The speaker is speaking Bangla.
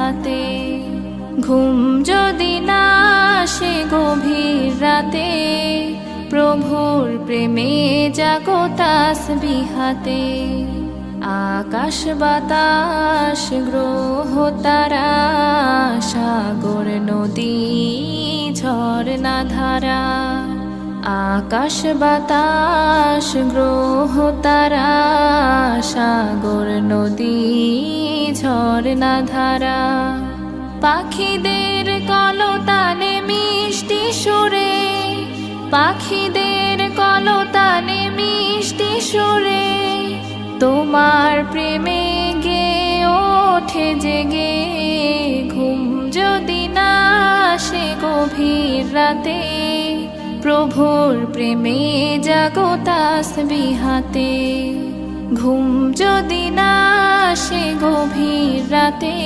বিহাতে। ঘুম যদি না আসে গভীর রাতে, প্রভুর প্রেমে জাগো তাসবিহাতে। আকাশ বাতাস গ্রহ তারা, সাগর নদী ঝরনা ধারা। আকাশ বাতাস গ্রহ তারা, সাগর নদী ঝরনা ধারা। পাখিদের কলতানে মিষ্টি সুরে, পাখিদের কলতানে মিষ্টি সুরে, তোমার প্রেমে গে ওঠে জেগে। ঘুম যদি না আসে গভীর রাতে, প্রভুর প্রেমে জাগো তাসবিহাতে। ঘুম যদি না আসে গভীর রাতে,